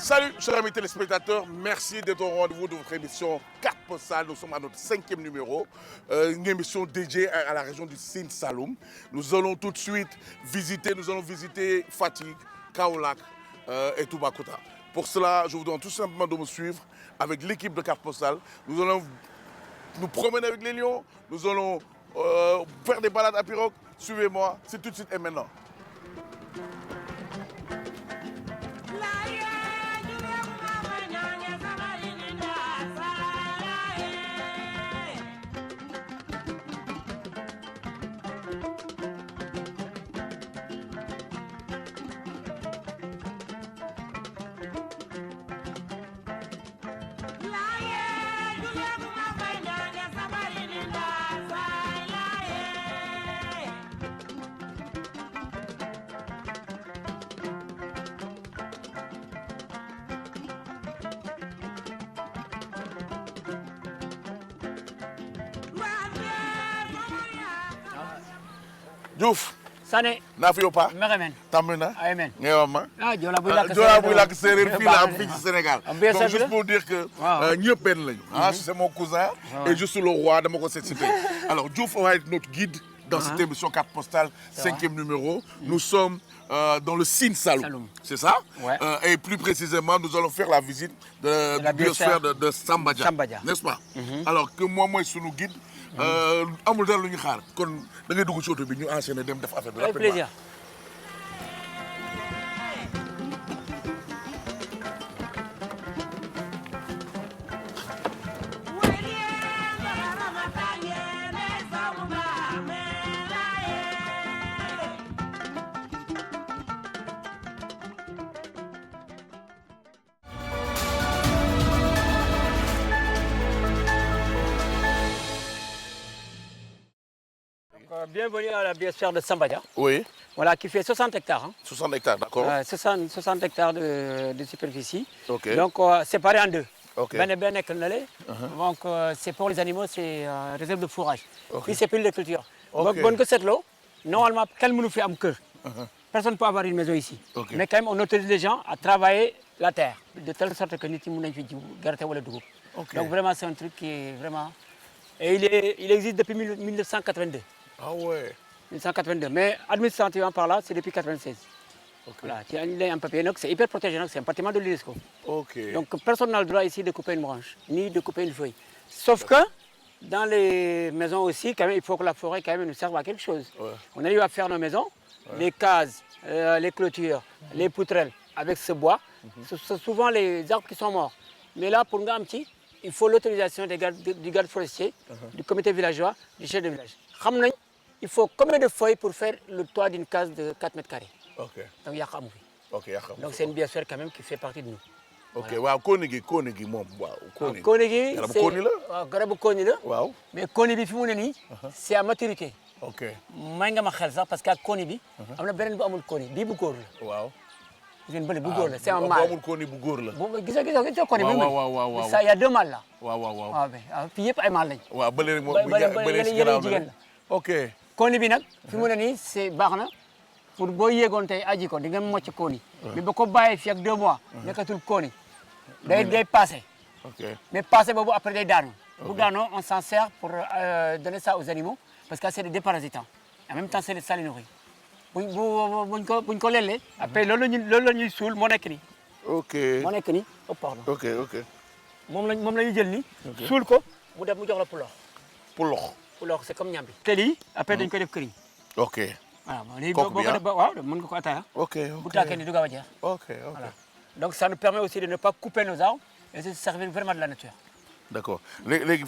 Salut, chers amis téléspectateurs, merci d'être au rendez-vous de votre émission Carte Postale. Nous sommes à notre 5e numéro, une émission dédiée à la région du Sine Saloum. Nous allons tout de suite visiter Fatick, Kaolack et Toubacouta. Pour cela, je vous demande tout simplement de me suivre avec l'équipe de Carte Postale. Nous allons nous promener avec les lions, nous allons faire des balades à pirogue. Suivez-moi, c'est tout de suite et maintenant. Diouf. Sané. naa fi yow Paa. Meremen. tàmbali na. Amen. ngay wax ma. Joola buy làkk séeréer fii la am fii ci Sénégal. donc juste pour dire que. ñëpp benn lañu. c'est mon cousin. et je suis le roi dama ko seet si tey. alors Diouf va être notre guide dans cette émission Carte Postale 5e numéro. Nous sommes dans le Sine Saloum. C'est ça? Ouais. Et plus précisément, nous allons faire la visite de la biosphère de Sambadia. N'est-ce pas? Alors que moi mooy sunu guide. amul dara lu ñu xaar kon da ngay dugg ci oto bi ñu enchaîner dem def affaire bi avec plaisir. Bienvenue à la biosphère de Sambadia. Oui. Voilà, qui fait 60 hectares. Hein. 60 hectares, d'accord. 60 hectares de superficie. Ok. Donc, séparé en deux. Ok. Donc, c'est pour les animaux, c'est réserve de fourrage. Ok. Puis, c'est pile de culture. Ok. Donc, bonne que cette lot, normalement, quel nous fait un cœur. Personne ne peut avoir une maison ici. Ok. Mais quand même, on autorise les gens à travailler la terre. De telle sorte que nous avons Ok. Donc, vraiment, c'est un truc qui est vraiment... Et il existe depuis 1982. Ah ouais. 1982. Mais administrativement par là, c'est depuis 1996. Ok. Voilà, il y a un papier, donc c'est hyper protégé, c'est un bâtiment de l'UNESCO. Ok. Donc personne n'a le droit ici de couper une branche, ni de couper une feuille. Sauf que dans les maisons aussi, quand même, il faut que la forêt quand même nous serve à quelque chose. Ouais. On arrive à faire nos maisons, les cases, les clôtures, les poutrelles avec ce bois. Ce sont souvent les arbres qui sont morts. Mais là, pour Ngamti, il faut l'autorisation du garde forestier, du comité villageois, du chef de village. Il faut combien de feuilles pour faire le toit d'une case de 4 mètres carrés. Ok. Donc, il y a Khamoufi. Ok. Donc, c'est une biosphère quand même qui fait partie de nous. Ok. Waaw Koni gi moom waaw. Koni gi, garabu Koni la. waaw garabu Koni la. waaw. Mais Koni bi fi mu ne nii. c'est à maturité. Ok. may nga ma xel sax parce que ak Koni bi. am na beneen bu amul Koni bii bu góor la. waaw. gis ngeen bële bu góor la c'est un bu mâle. amul Koni bu góor la. gis nga Koni bi. waaw. ça y a 2 mâles là. waaw. waaw fii yëpp ay mâles lañ. waaw bële moom bële yeneen jigéen la. ok. Koni bi nag fi mu ne nii c'est baax na pour boo yéegoon tey aji ko di nga mocc Koni. mais ba ko bàyyee fii ak 2 mois. nekkatul Koni. day passé. ok. mais passé boobu après day daanu. bu daanoo on s'en sert pour donner ça aux animaux parce que c'est des déparasitants. en même temps ça les nourrit. buñ ko lelee. après loolu la ñuy suul moo nekk nii. ok. moo nekk nii oh pardon. ok. moom la ñuy jël nii. suul ko mu jox la pulox. pulox c'est comme ñambi. te lii après dañ koy def këriñ. ok. voilà léegi boo ko def waaw mën nga ko ataaya. ok. bu tàkkee ni du gaaw a jeex. ok. voilà donc ça nous permet aussi de ne pas couper nos arbres et de se servir vraiment de la nature. d'accord léegi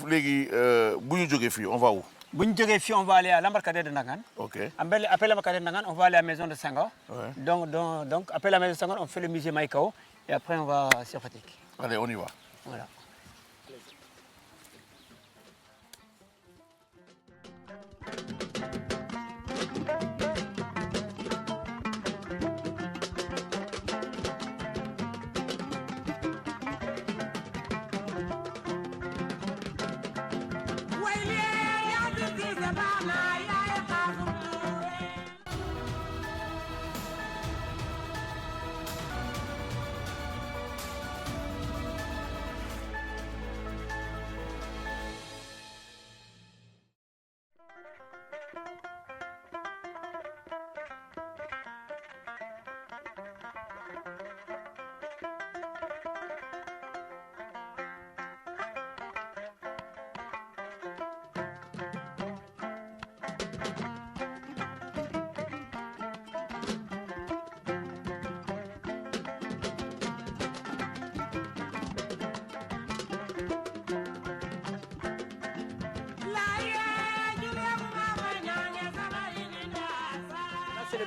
bu ñu jógee fii on va où? bu ñu jógee fii on va aller à l'embarcadère de Ndangan. ok. Après l'embarcadère de Ndangan on va aller à la maison de Senghor. Ouais. Donc après la maison de Senghor on fait le musée Maïkao et après on va sur Fatick. allez on y va. Voilà.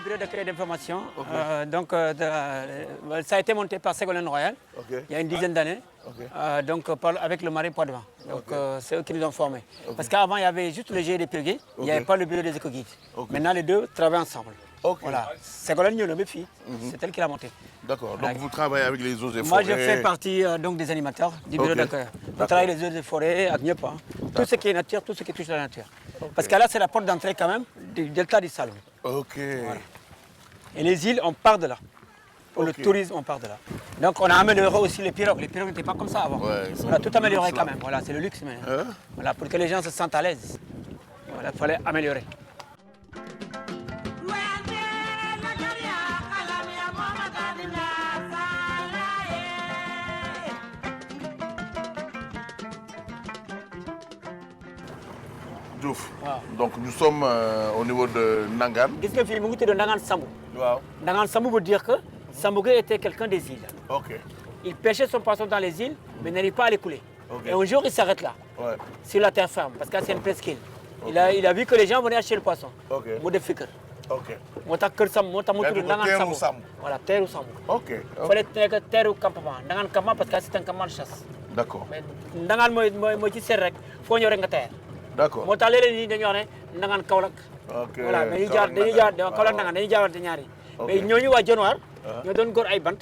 bureau d'accueil d'information. Ça a été monté par Ségolène Royal il y a une dizaine d'années. Avec le marin Poitevin. Donc c'est eux qui nous ont formés. Parce qu'avant il y avait juste le GIE des Purgues, il n'y avait pas le bureau des éco-guides. Maintenant les deux travaillent ensemble. Voilà. Ségolène Nyolomefi, c'est elle qui l'a monté. D'accord, donc vous travaillez avec les eaux et forêts. Moi je fais partie des animateurs du bureau d'accueil. Je travaille les eaux et forêts, à Gnepa. Tout ce qui est nature, tout ce qui touche la nature. Parce que là c'est la porte d'entrée quand même du delta du Saloum. Ok. Voilà. Et les îles, on part de là. Pour le tourisme, on part de là. Donc on a amélioré aussi les pirogues. Les pirogues n'étaient pas comme ça avant. On a tout amélioré quand même. Voilà, c'est le luxe maintenant. Voilà, pour que les gens se sentent à l'aise. Voilà, il fallait améliorer. Diouf. Donc nous sommes au niveau de Ndangan. Qu'est-ce que film de Ndangan Sambou? Ndangan Sambou veut dire que Sambougué était quelqu'un des îles. Il pêchait son poisson dans les îles, mais n'arrive pas à les couler. Et un jour, il s'arrête là, sur la terre ferme, parce que c'est une presqu'île. Il a vu que les gens venaient acheter le poisson. Voilà, terre ou Sambou. Il fallait terre ou campement. Ndangan campement parce que c'est un campement de chasse. D'accord. Mais Ndangan, moi, je sais que faut y avoir terre. D'accord. Moo tax léeg-léeg nit ñi dañuy wax ne Ndangan Kaolack. Voilà dañuy jaar Kaolack Ndangan dañuy jaawante ñaari. Mais ñooñu waa Dionewar ñoo doon góor ay bant.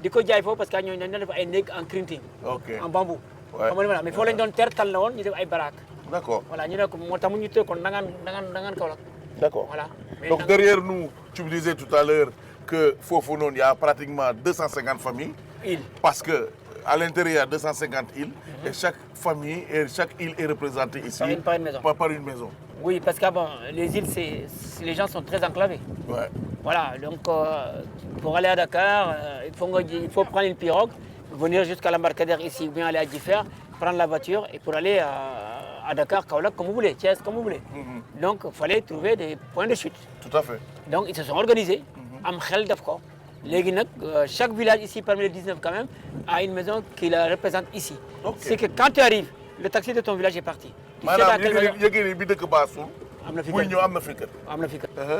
di ko jaay foofu parce que ñooñu dañu def ay néeg en crinting. en bambou. xam nga voilà mais foo lañ doon tertal la woon ñu def ay baraak. D'accord. Voilà ñu ne ko moo tax mu ñu tëj kon Ndangan Kaolack. D'accord. Voilà. Donc derrière nous, tu me disais tout à l'heure que Fofonon, il y a pratiquement 250 familles. Parce que à l'intérieur, il y a 250 îles et chaque famille et chaque île est représentée ici par une maison. Oui, parce que les îles, les gens sont très enclavés. Voilà, donc pour aller à Dakar, il faut prendre une pirogue, venir jusqu'à l'embarcadère ici ou bien aller à Differ, prendre la voiture et pour aller à Dakar, Kaolack, comme vous voulez, Thiès, comme vous voulez. Donc il fallait trouver des points de chute. Tout à fait. Donc ils se sont organisés, am xel def ko. Chaque village ici, parmi les 19 quand même, a une maison qui la représente ici. C'est que quand tu arrives, le taxi de ton village est parti.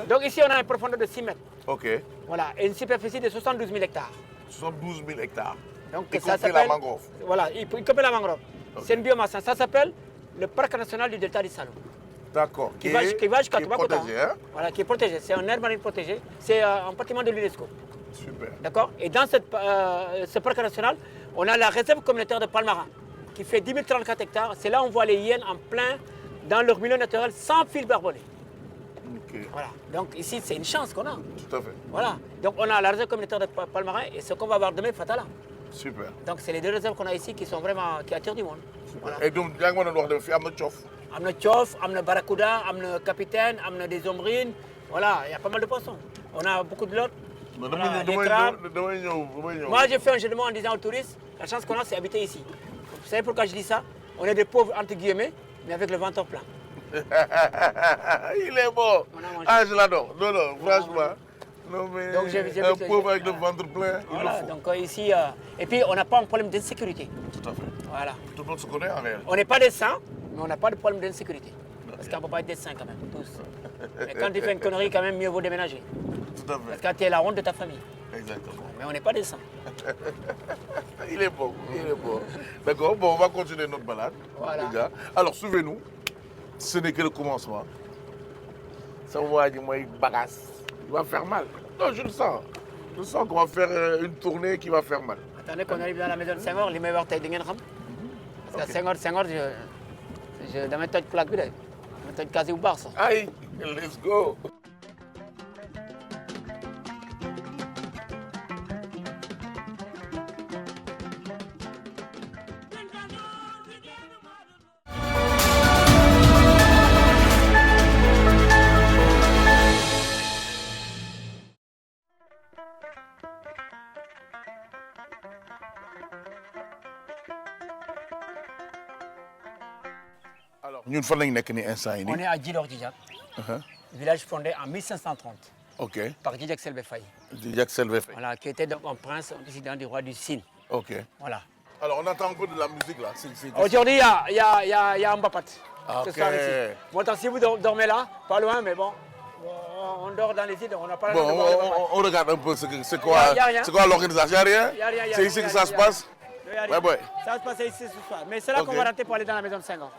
Donc ici, on a une profondeur de 6 mètres. Voilà, et une superficie de 72 000 hectares. 72 000 hectares. Donc ça s'appelle la mangrove. Voilà, il compte la mangrove. C'est une biomasse. Ça s'appelle le parc national du delta du Saloum. D'accord. Qui va jusqu'à Toubacouta. Protégé, Voilà, qui est protégé. C'est un aire marine protégé. C'est un bâtiment de l'UNESCO. Super. D'accord. Et dans ce parc national, on a la réserve communautaire de Palmarin, qui fait 10 034 hectares. C'est là où on voit les hyènes en plein dans leur milieu naturel, sans fil barbelé. Voilà. Donc ici, c'est une chance qu'on a. Tout à fait. Voilà. Donc on a la réserve communautaire de Palmarin et ce qu'on va voir demain, Fatala. Super. Donc c'est les deux réserves qu'on a ici qui sont vraiment qui attirent du monde. Voilà. Et donc, il y a un Tchof. Amna Tchof, amna Barracuda, amna Capitaine, amna des ombrines. Voilà, il y a pas mal de poissons. On a beaucoup de lots. Voilà, des crabes. Moi, j'ai fait un jeu de mots en disant aux touristes, la chance qu'on a, c'est habiter ici. Vous savez pourquoi je dis ça? On est des pauvres, entre guillemets, mais avec le ventre plein. Il est beau. Ah, je l'adore. Non, non, franchement. Non, mais donc, un pauvre avec le ventre plein, voilà, il le faut. Donc ici, et puis on n'a pas un problème d'insécurité. Tout à fait. Voilà. Tout le monde se connaît en réalité. On n'est pas des saints, mais on n'a pas de problème d'insécurité. Parce qu'on ne peut pas être des saints quand même, tous. Mais quand tu fais une connerie, quand même, mieux vaut déménager. Tout à fait. Parce que tu es la honte de ta famille. Exactement. Mais on n'est pas des saints. Il est beau, il est beau. D'accord, bon, on va continuer notre balade. Voilà. Les gars. Alors, souvenez-nous, ce n'est que le commencement. Ça va dire, moi, il bagasse. Il va faire mal. Non, je le sens. Je sens qu'on va faire une tournée qui va faire mal. Attendez qu'on arrive dans la maison de Senghor, les meilleurs tailles de Ngenham. Parce que Senghor, je dois mettre une plaque. Je vais mettre une case au bar. Aïe, let's go. Nous sommes on est à Djilor Djidjak, village fondé en 1530 par Djidjak Selbé Faye. Djidjak Selbé Faye. Voilà, qui était donc un prince, un président du roi du Sine. Voilà. Alors on entend un peu de la musique là. Aujourd'hui, il y a un Mbapat. Ok. Ce soir ici. Bon, si vous dormez là, pas loin, mais bon, on dort dans les îles, on n'a pas Bon, le droit de voir les matchs. on regarde un peu c'est quoi, Y a rien. c'est quoi l'organisation. Il n'y a rien? Y a rien, y a C'est rien, ici y a que ça rien, se y a rien. passe? Y a rien. Ouais, ouais. Ça va se passer ici ce soir. Mais c'est là Ok. qu'on va rentrer pour aller dans la maison de Senghor.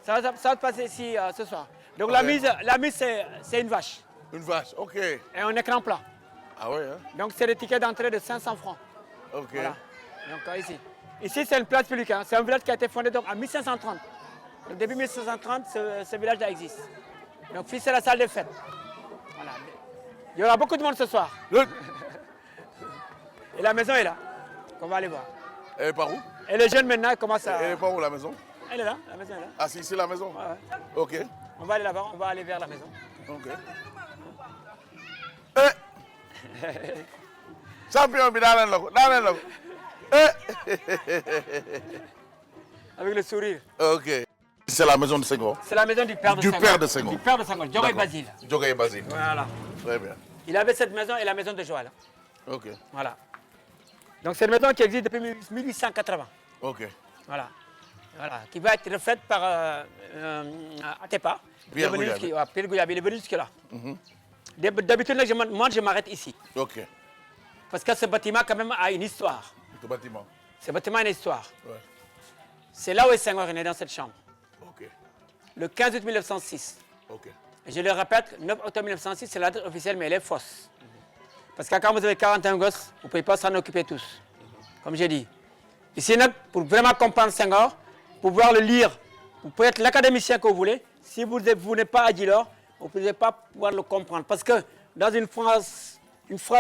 Voilà. Ça va se passer ici ce soir. Donc Ok. la mise c'est une vache Une vache, ok. et un écran plat. Ah ouais, hein? Donc c'est le ticket d'entrée de 500 francs. Ok. Voilà. Donc ici. Ici c'est une place publique. Hein. C'est un village qui a été fondé donc, en 1530. Donc depuis 1530, ce village-là existe. Donc ici c'est la salle de fête. Voilà. Il y aura beaucoup de monde ce soir. Et la maison est là. On va aller voir. Elle est par où? Et les jeunes maintenant commencent à... Elle est par où la maison? Elle est là, la maison est là. Ah, c'est ici la maison? Ouais, ouais. Ok. On va aller là-bas, on va aller vers la maison. Ok. Champion bi daaneel na ko daaneel na ko. Avec le sourire. Ok. C'est la maison de Senghor. C'est la maison du père de Du Senghor. père de Senghor. Du père de Senghor, Diogoye D'accord. Basile. Diogoye Basile. Voilà. Très bien. Il avait cette maison et la maison de Joal. Ok. Voilà. Donc c'est une maison qui existe depuis 1880. Ok. Voilà. Voilà. Qui va être refaite par Atepa. Pierre Il est venu Gouyabi. jusqu'à- ouais, Pierre Gouyabi, il est venu jusque-là. D'habitude, là, moi, je m'arrête ici. Ok. Parce que ce bâtiment, quand même, a une histoire. Ce bâtiment. Ce bâtiment a une histoire. Ouais. C'est là où Senghor est né, dans cette chambre. Ok. Le 15 août 1906. Ok. Et je le répète, 9 octobre 1906, c'est la date officielle, mais elle est fausse. Parce que quand vous avez 41 gosses, vous ne pouvez pas s'en occuper tous. Comme j'ai dit. Ici, pour vraiment comprendre Senghor, pour pouvoir le lire, vous pouvez être l'académicien que vous voulez. Si vous n'êtes pas Adilor, vous ne pouvez pas pouvoir le comprendre. Parce que dans une phrase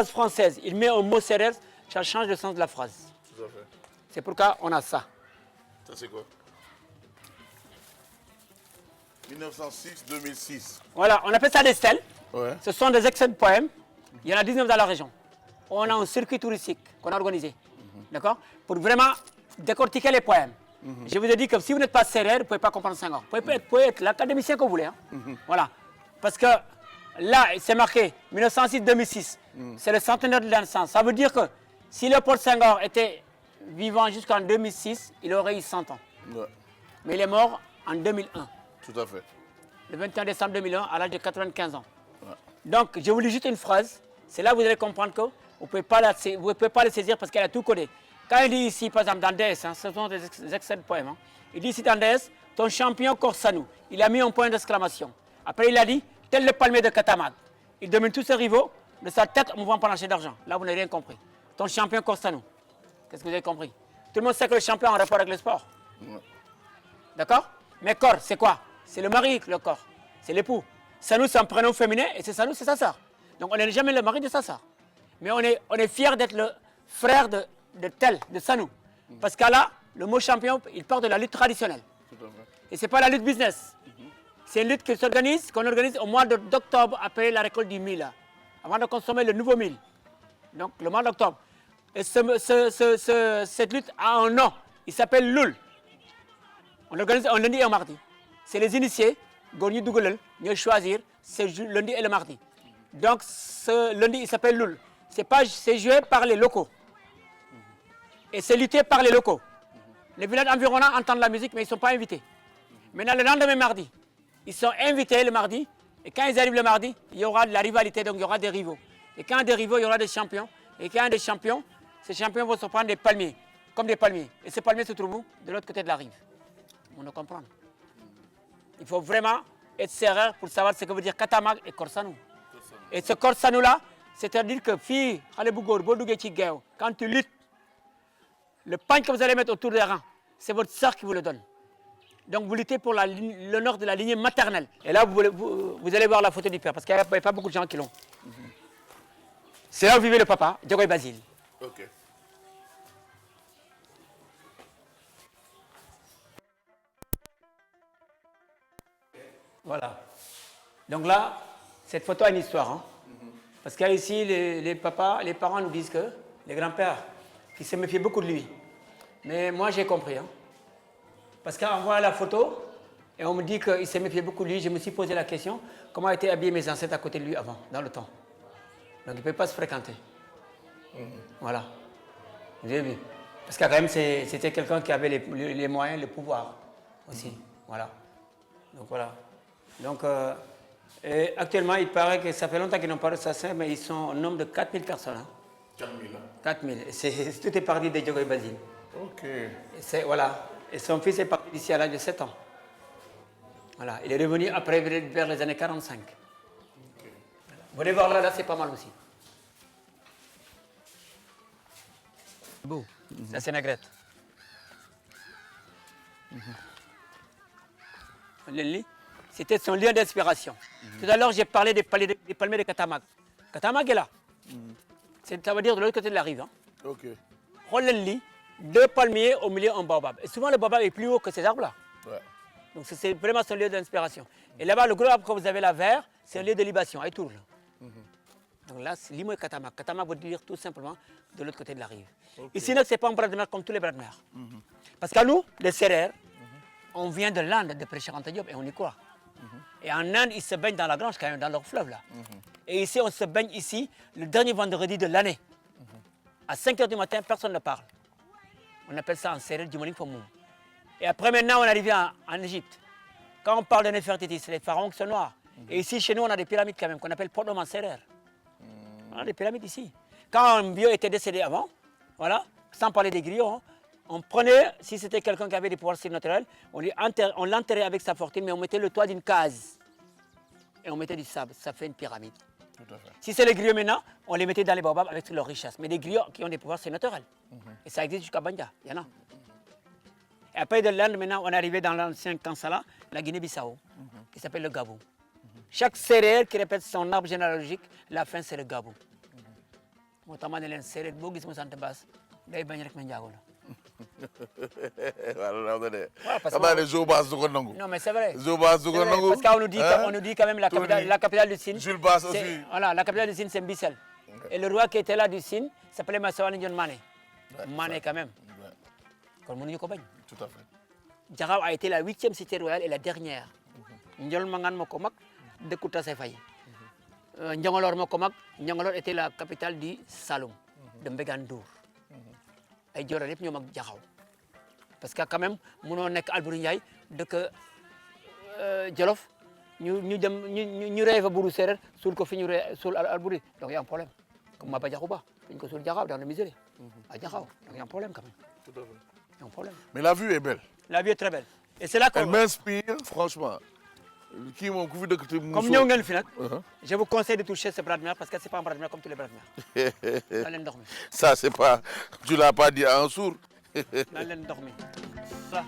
française, il met un mot sérieux, ça change le sens de la phrase. Tout à fait. C'est pourquoi on a ça. Ça, c'est quoi? 1906-2006. Voilà, on appelle ça des stèles. Ouais. Ce sont des extraits de poèmes. Il y en a 19 dans la région. On a un circuit touristique qu'on a organisé. D'accord? Pour vraiment décortiquer les poèmes. Je vous ai dit que si vous n'êtes pas sérieux, vous ne pouvez pas comprendre Senghor. Vous pouvez être l'académicien que vous voulez. Hein. Voilà. Parce que là, c'est marqué 1906-2006. C'est le centenaire de la naissance. Ça veut dire que si Léopold Senghor était vivant jusqu'en 2006, il aurait eu 100 ans. Ouais. Mais il est mort en 2001. Tout à fait. Le 21 décembre 2001, à l'âge de 95 ans. Ouais. Donc, je vous lis juste une phrase. C'est là que vous allez comprendre que vous ne pouvez pas la saisir parce qu'elle a tout codé. Quand il dit ici, par exemple, dans DS, hein, ce sont des extraits de poèmes. Hein, il dit ici dans DS, ton champion Corsanou. Il a mis un point d'exclamation. Après, il a dit, tel le palmier de Katamag. Il domine tous ses rivaux de sa tête en mouvant par l'encher d'argent. Là, vous n'avez rien compris. Ton champion Corsanou. Qu'est-ce que vous avez compris? Tout le monde sait que le champion a un rapport avec le sport. Ouais. D'accord? Mais corps, c'est quoi? C'est le mari, le corps. C'est l'époux. Sanou, c'est un prénom féminin et c'est Sanou, c'est sa sœur. Donc on n'est jamais le mari de sa sœur. Mais on est fier d'être le frère de tel, de Sanou. Parce que là, le mot champion, il part de la lutte traditionnelle. Tout à fait. Et ce n'est pas la lutte business. C'est une lutte qu'on organise au mois d'octobre après la récolte du mil. Avant de consommer le nouveau mil. Donc le mois d'octobre. Et cette lutte a un nom. Il s'appelle Loul. On l'organise un lundi et un mardi. C'est les initiés, Gorni Dougoulel, mieux choisir, c'est lundi et le mardi. Donc ce lundi, il s'appelle Loul. C'est joué par les locaux. Et c'est lutté par les locaux. Les villages environnants entendent la musique, mais ils ne sont pas invités. Maintenant, le lendemain mardi, ils sont invités le mardi. Et quand ils arrivent le mardi, il y aura de la rivalité, donc il y aura des rivaux. Et quand il y a des rivaux, il y aura des champions. Et quand il y a des champions, ces champions vont se prendre des palmiers, comme des palmiers. Et ces palmiers se trouvent où? De l'autre côté de la rive. On le comprend. Il faut vraiment être sérieux pour savoir ce que veut dire Katamag et Korsanou. Et ce Korsanou-là, c'est-à-dire que fille, quand tu luttes, le pain que vous allez mettre autour des reins, c'est votre sœur qui vous le donne. Donc vous luttez pour l'honneur de la lignée maternelle. Et là, vous allez voir la photo du père, parce qu'il n'y a pas beaucoup de gens qui l'ont. C'est là où vivait le papa, Diogoye Basile. Ok. Voilà. Donc là, cette photo a une histoire. Hein. Parce qu'ici, les parents nous disent que, les grands-pères, qu'ils se méfiaient beaucoup de lui. Mais moi, j'ai compris. Hein. Parce qu'on voit la photo, et on me dit qu'il se méfiait beaucoup de lui. Je me suis posé la question, comment étaient habillés mes ancêtres à côté de lui avant, dans le temps. Donc il ne peut pas se fréquenter. Voilà. Vous avez vu. Parce que quand même, c'était quelqu'un qui avait les moyens, le pouvoir aussi. Voilà. Donc voilà. Donc Et actuellement, il paraît que ça fait longtemps qu'ils n'ont pas reçu ça, mais ils sont au nombre de 4000 personnes. Hein. 4000 hein. 4000. Tout est parti de Diogo et Basile. Ok. Voilà. Et son fils est parti d'ici à l'âge de 7 ans. Voilà. Il est revenu après vers les années 45. Okay. Vous voulez voir là, c'est pas mal aussi. Beau. Ça, c'est Negrette. C'était son lieu d'inspiration. Tout à l'heure, j'ai parlé des palmiers de Katamag. Katamag est là. Ça veut dire de l'autre côté de la rive. Hein. Ok. Rollenli, 2 palmiers au milieu un baobab. Et souvent, le baobab est plus haut que ces arbres-là. Ouais. Donc, c'est vraiment son lieu d'inspiration. Et là-bas, le gros arbre que vous avez là, vert, c'est un lieu de libation, à Tours. Donc là, c'est Limo et Katamag. Katamag veut dire tout simplement de l'autre côté de la rive. Okay. Ici, ce n'est pas un bras de mer comme tous les bras de mer. Parce qu'à nous, les Sérères, on vient de l'Inde, de Prêcher-Anta Diop, et on y croit. Et en Inde, ils se baignent dans la grange, quand même, dans leur fleuve. Là. Et ici, on se baigne ici, le dernier vendredi de l'année. À 5 h du matin, personne ne parle. On appelle ça en Sérère du Moling Fomoum. Et après, maintenant, on est arrivé en Égypte. Quand on parle de Néfertiti, c'est les pharaons qui sont noirs. Et ici, chez nous, on a des pyramides quand même, qu'on appelle Port en Sérère. On a des pyramides ici. Quand un vieux était décédé avant, voilà, sans parler des griots, hein, on prenait, si c'était quelqu'un qui avait des pouvoirs surnaturels, on l'enterrait avec sa fortune, mais on mettait le toit d'une case. Et on mettait du sable, ça fait une pyramide. Tout à fait. Si c'est les griots maintenant, on les mettait dans les baobabs avec leur richesse. Mais des griots qui ont des pouvoirs surnaturels. Et ça existe jusqu'à Banja, il y en a. Et après de l'Inde, maintenant, on est arrivé dans l'ancien Kansala, la Guinée-Bissau, qui s'appelle le Gabou. Chaque Sérère qui répète son arbre généalogique, la fin c'est le Gabou. Notamment les Sérères, Bogis Moussante Bass, day bañ rek ma njaago la. Non, mais c'est vrai. Parce qu'on nous dit quand même la capitale du Sine. Jules Bass aussi. Voilà, la capitale du Sine, c'est Mbissel. Et le roi qui était là du Sine s'appelait Massawane John Mané. Mané quand même. Comme on dit, tout à fait. Djarao a été la 8e cité royale et la dernière. Ndiol Mangan Mokomak, de Kouta Sefay. Ndiangolor Mokomak, Ndiangolor était la capitale du Saloum, de Mbegandour. Et Djora Lep ñom ak Jaxaw parce que quand même mëno nek Albouri Ndiaye deuk Jolof ñu rêve buru sérer sul ko fiñu sul Albouri donc il y a un problème comme Maba Diakhou Ba fiñ ko sul Jaxaw dans le miséré à Jaxaw donc il y a un problème quand même. Tout à fait. Il y a un problème. Mais la vue est belle. La vue est très belle. Et c'est là qu'on elle m'inspire franchement. Comme ñëw ngeen fi nag, je vous conseille de toucher ce bras de mer parce que c'est pas un bras de mer comme tous les bras de mer. Ça c'est pas, tu l'as pas dit à un sourd. Nan leen ndox mi. Ça.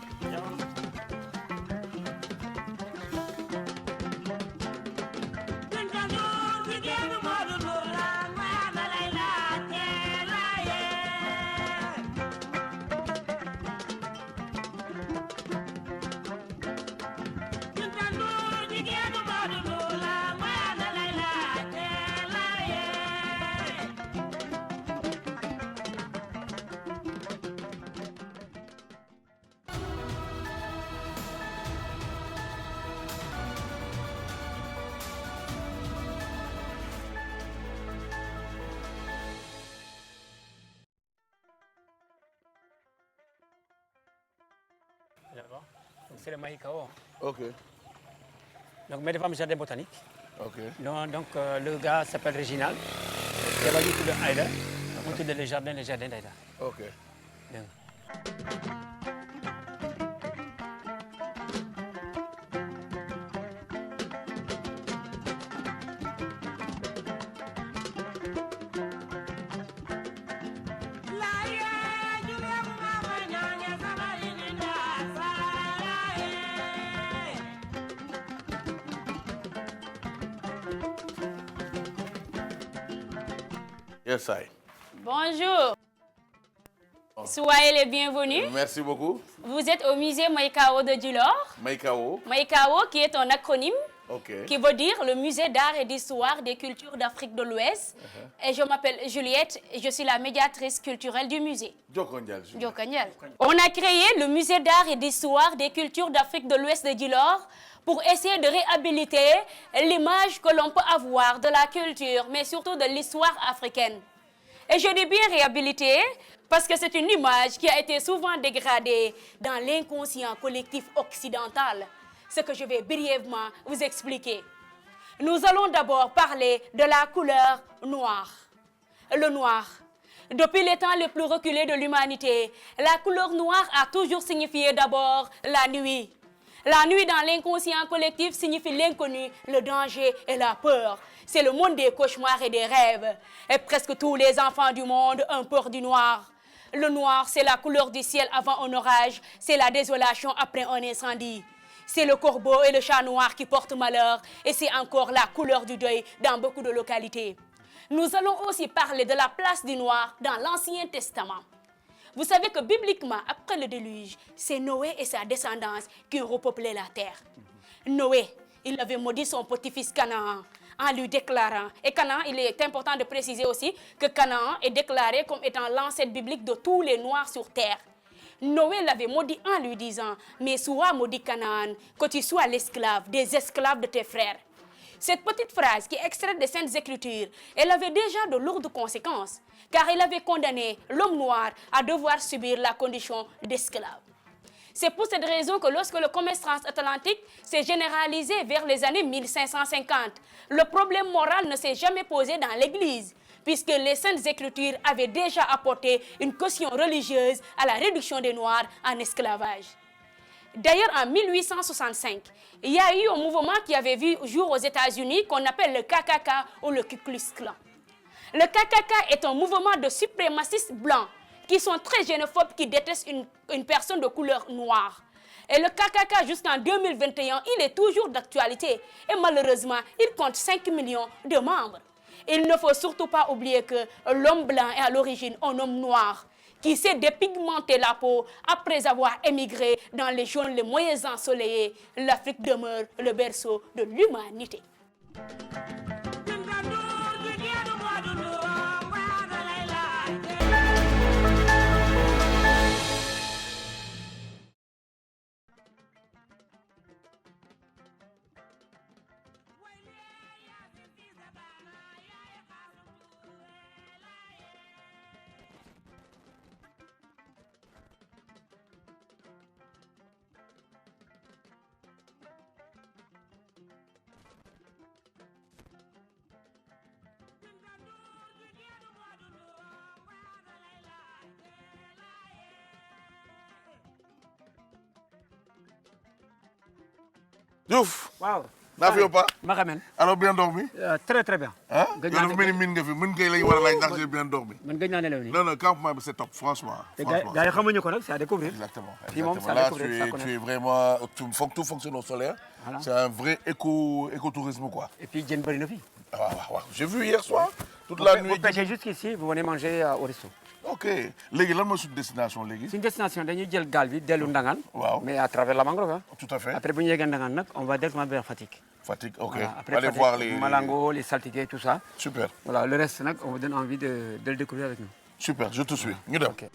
C'est le Mahikao. Ok. Donc, mais des femmes jardin botanique. Ok. Donc le gars s'appelle Réginald. Il va dire tout de Aïda. On dit le jardin d'Aïda. Ok. Donc. Yes, I. Bonjour. Soyez les bienvenus. Merci beaucoup. Vous êtes au musée Maïkao de Djilor. Maïkao. Maïkao qui est un acronyme qui veut dire le musée d'art et d'histoire des cultures d'Afrique de l'Ouest. Et je m'appelle Juliette et je suis la médiatrice culturelle du musée. On a créé le musée d'art et d'histoire des cultures d'Afrique de l'Ouest de Djilor pour essayer de réhabiliter l'image que l'on peut avoir de la culture, mais surtout de l'histoire africaine. Et je dis bien réhabiliter parce que c'est une image qui a été souvent dégradée dans l'inconscient collectif occidental, ce que je vais brièvement vous expliquer. Nous allons d'abord parler de la couleur noire. Le noir. Depuis les temps les plus reculés de l'humanité, la couleur noire a toujours signifié d'abord la nuit. La nuit dans l'inconscient collectif signifie l'inconnu, le danger et la peur. C'est le monde des cauchemars et des rêves. Et presque tous les enfants du monde ont peur du noir. Le noir, c'est la couleur du ciel avant un orage, c'est la désolation après un incendie. C'est le corbeau et le chat noir qui portent malheur et c'est encore la couleur du deuil dans beaucoup de localités. Nous allons aussi parler de la place du noir dans l'Ancien Testament. Vous savez que bibliquement, après le déluge, c'est Noé et sa descendance qui ont repeuplé la terre. Noé, il avait maudit son petit-fils Canaan en lui déclarant, et Canaan, il est important de préciser aussi que Canaan est déclaré comme étant l'ancêtre biblique de tous les noirs sur terre. Noé l'avait maudit en lui disant, mais sois maudit Canaan, que tu sois l'esclave des esclaves de tes frères. Cette petite phrase qui est extraite des Saintes Écritures, elle avait déjà de lourdes conséquences, car elle avait condamné l'homme noir à devoir subir la condition d'esclave. C'est pour cette raison que lorsque le commerce transatlantique s'est généralisé vers les années 1550, le problème moral ne s'est jamais posé dans l'Église, puisque les Saintes Écritures avaient déjà apporté une caution religieuse à la réduction des Noirs en esclavage. D'ailleurs, en 1865, il y a eu un mouvement qui avait vu jour aux États-Unis qu'on appelle le KKK ou le Ku Klux Klan. Le KKK est un mouvement de suprémacistes blancs qui sont très xénophobes, qui détestent une personne de couleur noire. Et le KKK, jusqu'en 2021, il est toujours d'actualité. Et malheureusement, il compte 5 millions de membres. Il ne faut surtout pas oublier que l'homme blanc est à l'origine un homme noir qui s'est dépigmenté la peau après avoir émigré dans les zones les moins ensoleillées. L'Afrique demeure le berceau de l'humanité. Diouf. Waaw. Naa fi yow pas. Ma ramène. Alors bien dormi. Très très bien. Hein? Yow dafa mel ni miin nga fi mën ngay lañ war a laaj ndax j'ai bien dormi. Man gëj naa nelaw nii. Non, campement bi c'est top, franchement. Gars yi xamuñu ko nag, c'est à découvrir. Exactement. Puis moom, ça Là, découvrir, ça connaître. tu es vraiment, tout fonctionne au solaire. Voilà. C'est un vrai écotourisme, quoi. Et puis jën bëri na fi. Ouais. J'ai vu hier soir, toute la nuit. Vous pêchez jusqu'ici, vous venez manger au resto. Ok. Léegi lan mooy suñu destination léegi? C'est une destination, dañuy jël gaal bi dellu Ndangaan. Waaw. Mais à travers la mangrove. Hein. Tout à fait. Après bu ñu yeggee Ndangaan nag, on va directement vers Fatick. Fatick, ok. Voilà. Après Allez Fatick, voir les... Malango, les saltigués, tout ça. Super. Voilà, le reste nag, on vous donne envie de le découvrir avec nous. Super, je te suis. Ñu dem. Ok.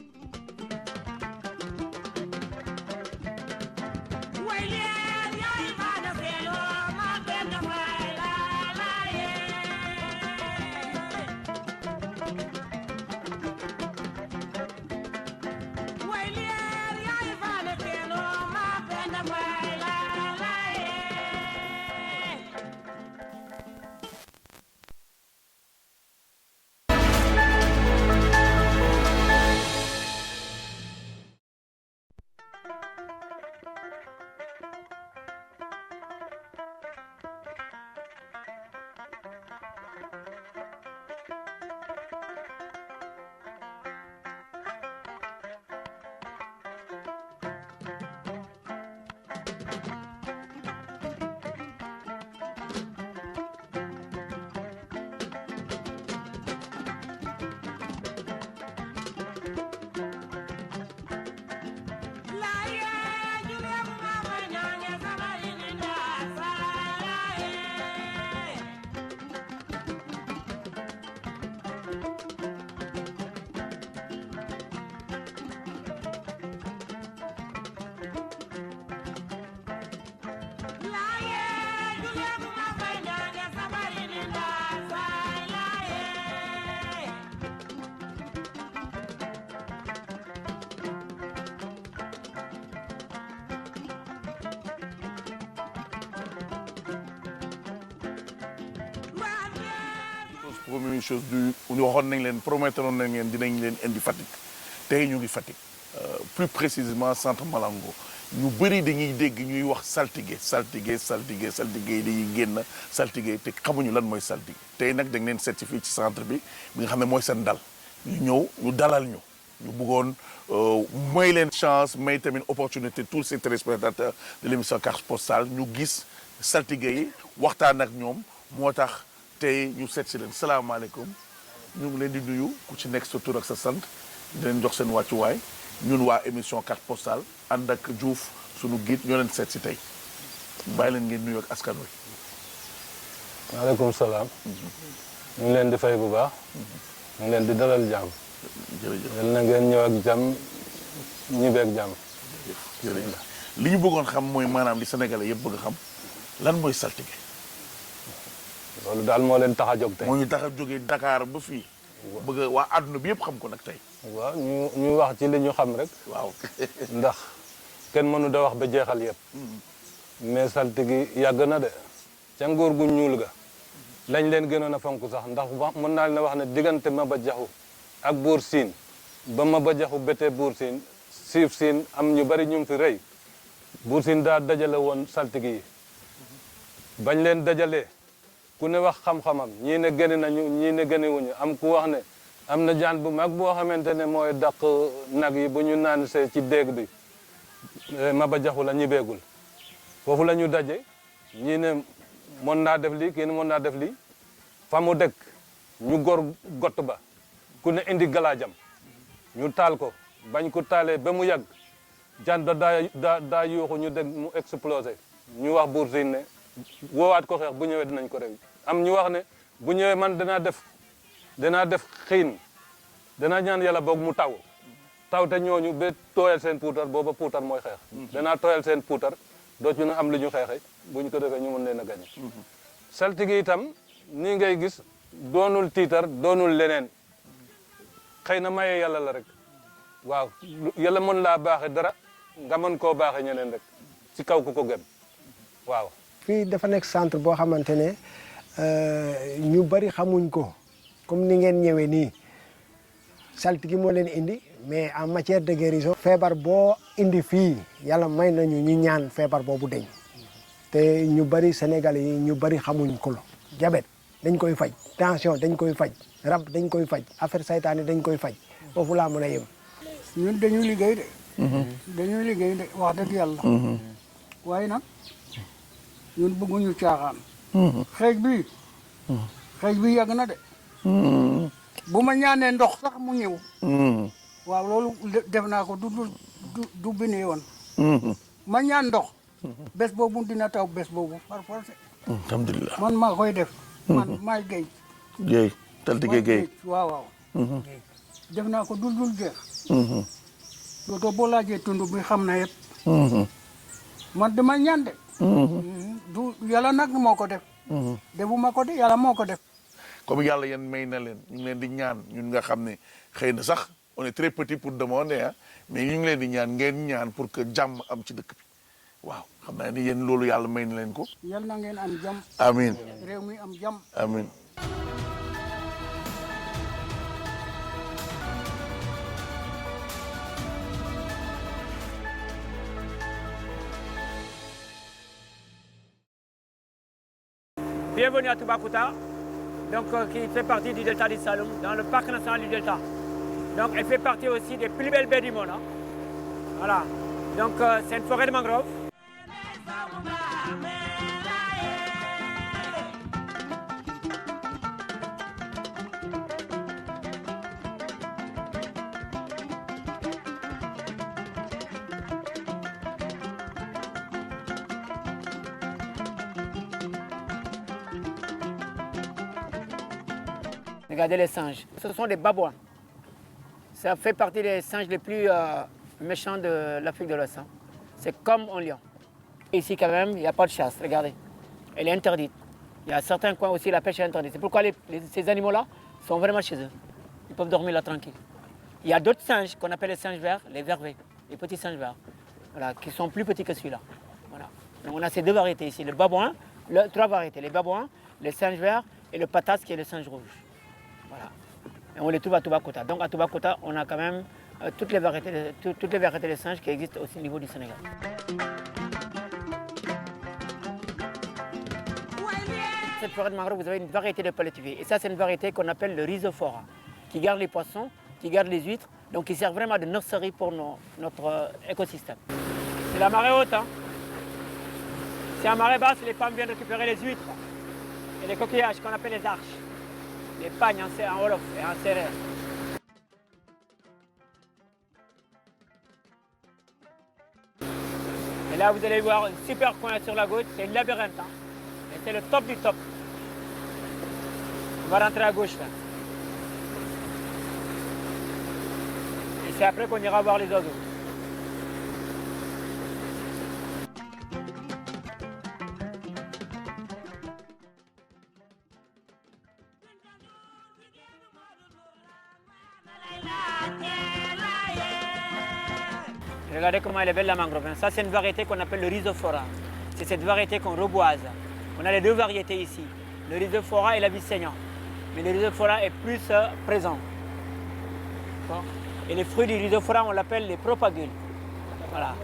première chose ñu waxoon nañ leen promettre nañ leen dinañ leen indi Fatick tey ñu ngi Fatick plus précisément centre Malango ñu bëri dañuy dégg ñuy wax saltige yi dañuy génn saltige te xamuñu lan mooy saltige tey nag dañ leen seet si fii ci centre bi nga xam ne mooy seen dal ñu ñëw ñu dalal ñu bëggoon may leen chance may tamit opportunité tous ces téléspectateurs de l'émission Carte Postale ñu gis saltige yi waxtaan ak ñoom moo tax tey ñu seet si leen salaamaaleykum ñu ngi leen di nuyu ku ci nekk sa tur ak sa sant di leen jox seen wàccuwaay ñun waa émission Carte Postale ànd ak Diouf sunu guide ñoo leen seet si tey bàyyi leen ngeen nuyu ak askan wi. maaleykum salaam. ñu ngi leen di fay bu baax. ñu ngi leen di dalal jàmm. jërëjëf yal na ngeen ñëw ak jàmm ñibbeeg jàmm. jërëjëf li ñu bëggoon xam mooy maanaam li Sénégalais yëpp bëgg xam lan mooy saltige. loolu daal moo leen tax a jóg tey. moo ñu tax a jógee Dakar ba fii. bëgg waa àdduna bi yëpp xam ko nag tey. waaw ñu wax ci li ñu xam rek. waaw. ndax kenn mënu da wax ba jeexal yëpp. mais saltige yàgg na de. ca nguur gu ñuul ga. lañ leen gënoon a fonk sax ndax mën naa leen wax ne diggante Maba Jaxu ak Buur Siin ba Maba Jaxu bétee Buur Siin Siif Siin am ñu bari ñu fi rëy Buur Siin daa dajale woon saltige yi bañ leen dajalee ku ne wax xam-xamam ñii ne gëni nañu ñii ne gëniwuñu am ku wax ne am na jaan bu mag boo xamante ne mooy dàq nag yi bu ñu naan see ci déeg bi Maba Jaxu la ñibeegul foofu la ñu daje ñii ne mën naa def lii kii ne mën naa def lii fa mu dëkk ñu gor gott ba ku ne indi galaajam ñu taal ko bañ ko taalee ba mu yàgg jaan ba daa yuuxu ñu dégg mu explosé ñu wax Buur Siin ne woowaat ko xeex bu ñëwee dinañ ko rek am ñu wax ne bu ñëwee man danaa def xiin danaa ñaan yàlla boog mu taw te ñooñu ba tooyal seen puutar booba puutar mooy xeex danaa tooyal seen puutar dootu ñu am lu ñu xeexe bu ñu ko defee ñu mën leen a gañe saltige itam nii ngay gis doonul tiitar doonul leneen xëy na maye yàlla la rek waaw yàlla mën laa baaxe dara nga mën koo baaxe ñeneen rek ci kaw ku ko gëm waaw. fii dafa nekk centre boo xamante ne ñu bari xamuñ ko comme ni ngeen ñëwee nii saltige moo leen indi mais en matière de guérison. feebar boo indi fii yàlla may nañu ñu ñaan feebar boobu deñ te ñu bari Sénégalais yi ñu bari xamuñ ko la diabète dañ koy faj tension dañ koy faj rab dañ koy faj affaire saytaane dañ koy faj foofu laa mën a yem. ñun dañuy liggéey de. dañuy liggéey de wax dëgg yàlla. waaye nag ñun bëgguñu caaxaan. xeej bi yàgg na de. bu ma ñaanee ndox sax mu ñëw. waaw loolu def naa ko du bine yoon. ma ñaan ndox. bés boobu dina taw bés boobu par force. alhamdulilah man maa koy def. man maay géej. géej saltige géej waaw. def naa ko dul jeex. dootoo boo laajee tund bi xam na yëpp. man dama ñaan de. du yàlla nag moo ko def. defuma ko de yàlla moo ko def. comme yàlla yéen may na leen ñu ngi leen di ñaan ñun nga xam ne xëy na sax on est très petit pour demander ah mais ñu ngi leen di ñaan ngeen ñaan pour que jàmm am ci dëkk bi waaw xam naa ni yéen loolu yàlla may na leen ko. yàlla na ngeen am jàmm. amiin réew mi am jàmm. amiin. Bienvenue à Toubacouta, donc, qui fait partie du delta du Saloum, dans le parc national du delta. Donc elle fait partie aussi des plus belles baies du monde. Hein. Voilà, donc c'est une forêt de mangrove. Regardez les singes. Ce sont des babouins. Ça fait partie des singes les plus méchants de l'Afrique de l'Ouest. Hein. C'est comme un lion. Ici, quand même, il n'y a pas de chasse. Regardez. Elle est interdite. Il y a certains coins aussi, la pêche est interdite. C'est pourquoi ces animaux-là sont vraiment chez eux. Ils peuvent dormir là tranquille. Il y a d'autres singes qu'on appelle les singes verts, les vervets, les petits singes verts, voilà, qui sont plus petits que celui-là. Voilà. Donc on a ces deux variétés ici. Le babouin, trois variétés. Les babouins, les singes verts et le patas qui est le singe rouge. Voilà. Et on les trouve à Toubacouta. Donc à Toubacouta, on a quand même toutes les variétés de singes qui existent aussi au niveau du Sénégal. Cette forêt de mangrove, vous avez une variété de palétuviers. Et ça, c'est une variété qu'on appelle le rhizophora, qui garde les poissons, qui garde les huîtres, donc qui sert vraiment de nurserie pour notre écosystème. C'est la marée haute. Hein. C'est à marée basse, les femmes viennent récupérer les huîtres et les coquillages qu'on appelle les arches. Les pagnes en wolof et en sérère. Et là, vous allez voir une super coin sur la gauche, c'est une labyrinthe. Hein. Et c'est le top du top. On va rentrer à gauche là. Et c'est après qu'on ira voir les oiseaux. Regardez comment elle est belle la mangrove. Ça, c'est une variété qu'on appelle le rhizophora. C'est cette variété qu'on reboise. On a les deux variétés ici, le rhizophora et la saignant. Mais le rhizophora est plus présent. Et les fruits du rhizophora, on l'appelle les propagules. Voilà.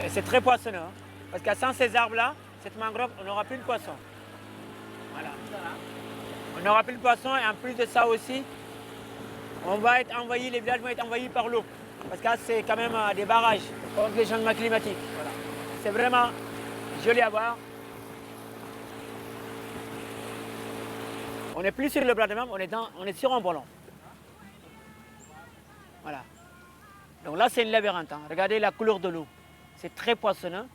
Et c'est très poissonneux. Hein, parce que sans ces arbres-là, cette mangrove, on n'aura plus de poissons. Voilà. On n'aura plus de poissons et en plus de ça aussi, on va être envahi, les villages vont être envahis par l'eau. Parce que c'est quand même des barrages contre les changements climatiques. Voilà. C'est vraiment joli à voir. On n'est plus sur le bras de mer, on est sur un ballon. Voilà. Donc là, c'est une labyrinthe. Hein. Regardez la couleur de l'eau. C'est très poissonneux.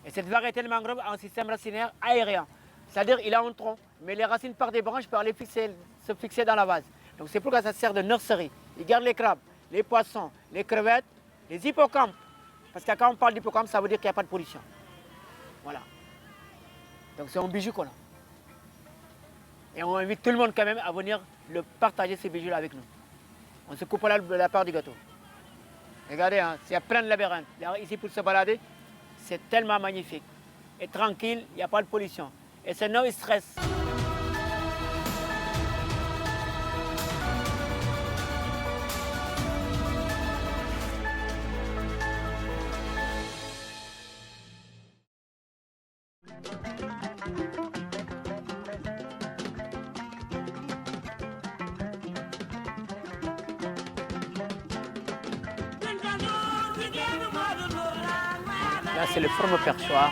Et cette variété de mangrove a un système racinaire aérien. C'est-à-dire qu'il a un tronc, mais les racines par des branches peuvent aller se fixer dans la vase. Donc c'est pourquoi ça sert de nurserie. Il garde les crabes, les poissons, les crevettes, les hippocampes. Parce que quand on parle d'hippocampe, ça veut dire qu'il n'y a pas de pollution. Voilà. Donc c'est un bijou qu'on a. Et on invite tout le monde quand même à venir partager ces bijoux-là avec nous. On se coupe la part du gâteau. Regardez, hein, il y a plein de labyrinthes. Ici pour se balader, c'est tellement magnifique. Et tranquille, il n'y a pas de pollution. Et c'est no stress. Là, c'est le forme perchoir.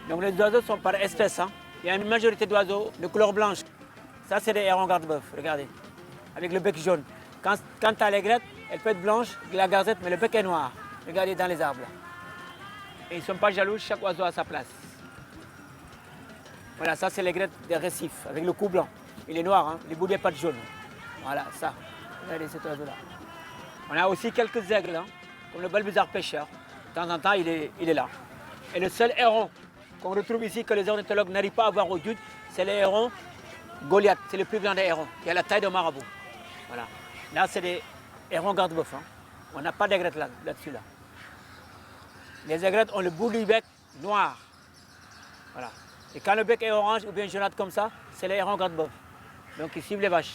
Donc les oiseaux sont par espèce. Hein. Il y a une majorité d'oiseaux de couleur blanche. Ça, c'est des hérons garde-bœuf, regardez, avec le bec jaune. Quand tu as l'aigrette, elle peut être blanche, la gazette, mais le bec est noir. Regardez dans les arbres. Et ils ne sont pas jaloux, chaque oiseau a sa place. Voilà, ça c'est l'aigrette des récifs, avec le cou blanc. Il est noir, hein, les bouts des pattes jaunes. Voilà, ça. Regardez cet oiseau-là. On a aussi quelques aigles, hein, comme le balbuzard pêcheur. De temps en temps, il est là. Et le seul héron qu'on retrouve ici, que les ornithologues n'arrivent pas à voir au Duc, c'est le héron Goliath. C'est le plus grand des hérons, qui a la taille de marabout. Voilà. Là, c'est des hérons garde-bœuf. Hein. On n'a pas d'aigrettes là-dessus. Là. Les aigrettes ont le bout du bec noir. Voilà. Et quand le bec est orange ou bien jaunâtre comme ça, c'est les hérons garde-bœuf. Donc ils suivent les vaches.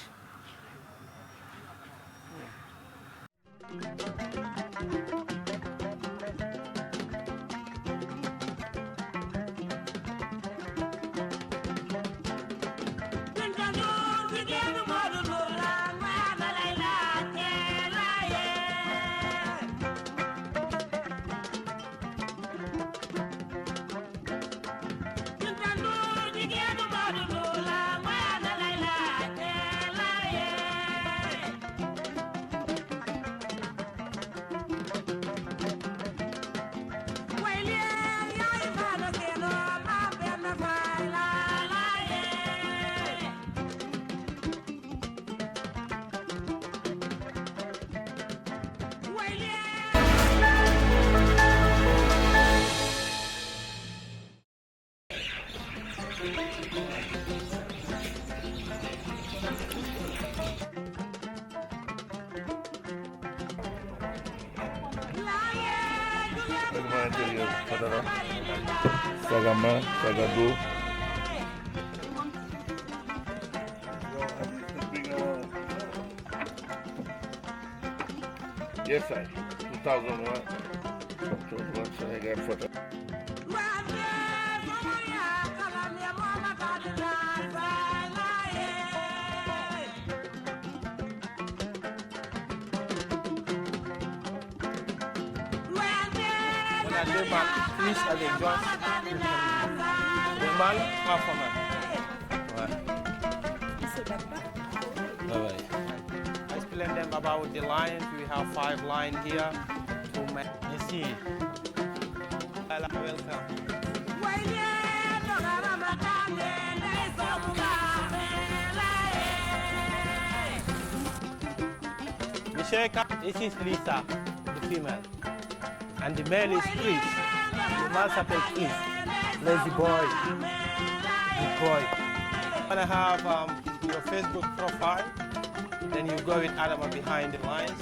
fatara sagama sagado yes sir 2001 Senegal photo deux mâles, plus avec Joyce. Le mâle, 3 femelles. Ouais. Ouais. I explain them about the lions. We have 5 lions here. 2 men. You see. Welcome. Michelle, this is Lisa, the female. And the male is Chris. The male s'appelle Chris. Lazy boy. Good boy. You wanna have your Facebook profile, then you go with Adama behind the lines.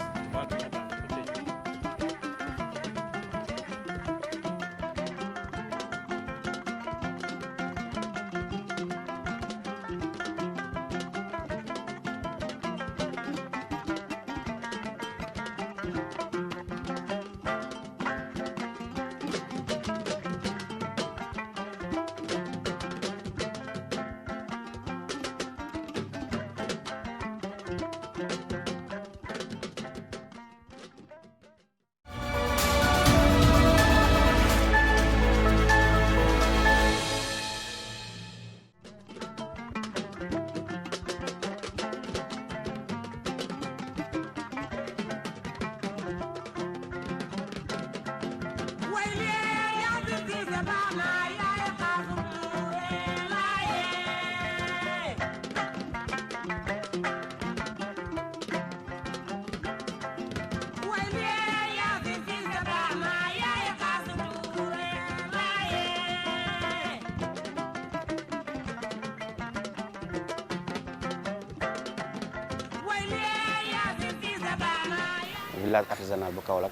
Village artisanal bu Kaolack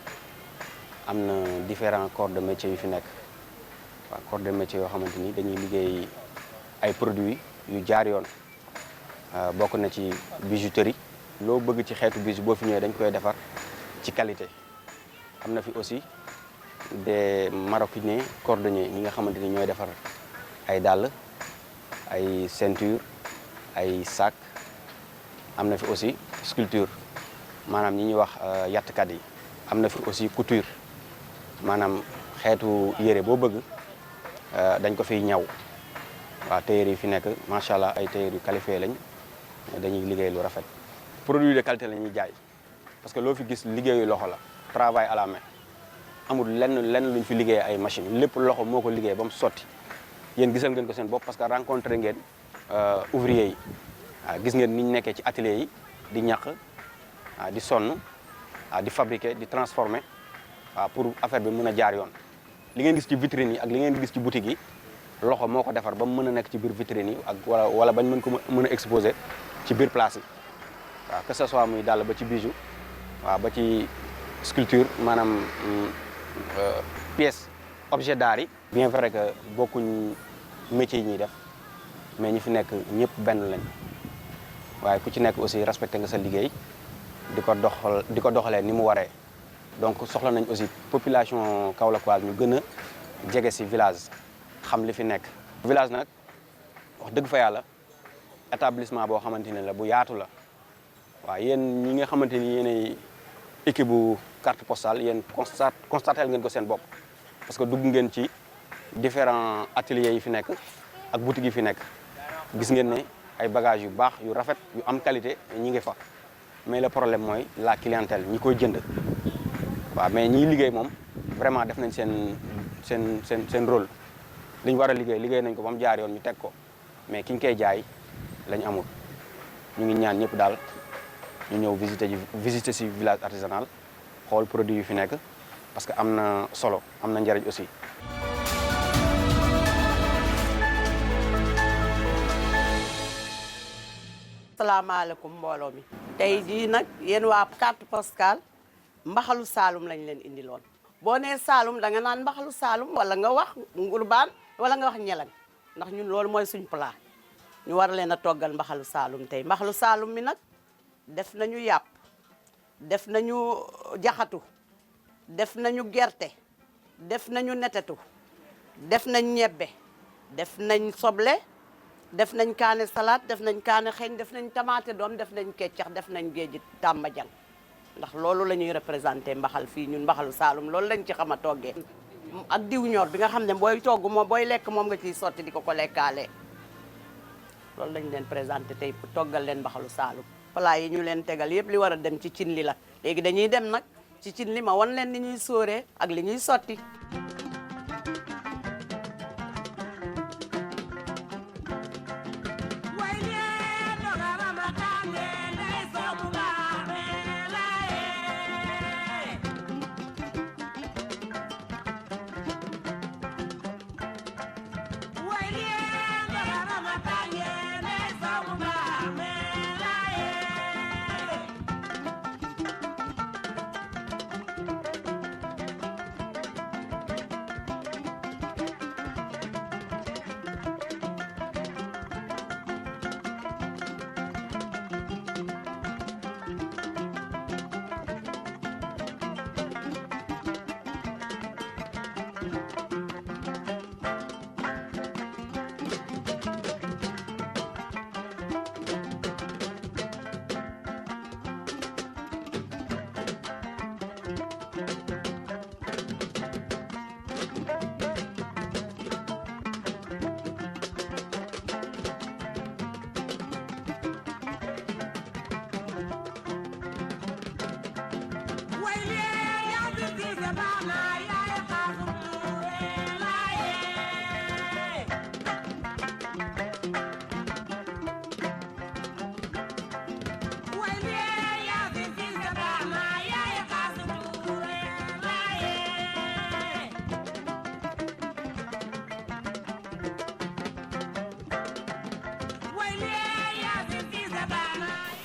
am na différents corps de métier yu fi nekk waaw corps de métier yoo xamante ni dañuy liggéey ay produits yu jaar yoon bokk na ci bijouterie loo bëgg ci xeetu bijou boo fi ñëwee dañ koy defar ci qualité am na fi aussi des maroquiniers cordonniers ñi nga xamante ni ñooy defar ay dàll ay ceinture ay sac am na fi aussi sculpture maanaam ñi ñuy wax yattkat yi am na fi aussi couture maanaam xeetu yére boo bëgg dañ ko fiy ñaw waaw tailleur yi fi nekk macha allah ay tailleur yu qualifié lañ dañuy liggéey lu rafet. produit de qualité la ñuy jaay parce que loo fi gis liggéeyu loxo la travail à la main amul lenn luñ fi liggéey ay machine lépp loxo moo ko liggéey ba mu sotti yéen gisal ngeen ko seen bopp parce que rencontré ngeen ouvrier yi waaw gis ngeen ni ñu nekkee ci atelier yi di ñàq di sonn di fabriquer di transformer pour affaire bi mën a jaar yoon li ngeen gis ci vitrine yi ak li ngeen gis ci boutique yi loxo moo ko defar ba mu mën a nekk ci biir vitrine yi ak wala bañ mën ko mën a exposer ci biir place yi waaw que ce soit muy dàll ba ci bijou waaw ba ci sculpture maanaam pièce objet d'art yi. bien vrai que bokkuñ métier yi ñuy def mais ñi fi nekk ñëpp benn lañ waaye ku ci nekk aussi respecté nga sa liggéey di ko doxalee ni mu waree donc soxla nañ aussi population Kaolackoise ñu gën a jege si village xam li fi nekk. village nag wax dëgg fa yàlla établissement boo xamante ne la bu yaatu la waaw yéen ñi nga xamante ni yéenay équipe bu carte postale yéen constaté ngeen ko seen bopp parce que dugg ngeen ci différents ateliers yi fi nekk ak boutiques yi fi nekk gis ngeen ne ay bagages yu baax yu rafet yu am qualité ñi ngi fa mais le problème mooy la clientèle ñi koy jënd waaw mais ñiy liggéey moom vraiment def nañ seen rôle li ñu war a liggéey nañ ko ba mu jaar yoon ñu teg ko mais ki ñu koy jaay lañ amul ñu ngi ñaan ñëpp daal ñu ñëw visiter ci village artisanal xool produit yu fi nekk parce que am na solo am na njariñ aussi. asalaamaaleykum mbooloo mi tey jii nag yéen waa carte postale mbaxalu Saalum lañ leen indiloon boo nee Saalum da nga naan mbaxalu Saalum wala nga wax ngurbaan wala nga wax ñelang ndax ñun loolu mooy suñ plat ñu war leen a toggal mbaxalu Saalum tey mbaxalu Saalum mi nag def nañu yàpp def nañu jaxatu def nañu gerte def nañu netetu def nañ ñebbe def nañ soble def nañ kaane salade def nañ kaane xeeñ def nañ tamaate doom def nañ keccax def nañ géeji tàmba jang ndax loolu la ñuy représenté mbaxal fii ñun mbaxalu Saalum loolu lañ ci xam a toggee ak diw ñor bi nga xam ne booy togg moom booy lekk moom nga ciy sotti di ko lekkaalee loolu lañ leen présenté tey pour toggal leen mbaxalu Saalum plat yi ñu leen tegal yëpp li war a dem ci cin li la léegi dañuy dem nag ci cin li ma wan leen ni ñuy sóoree ak li ñuy sotti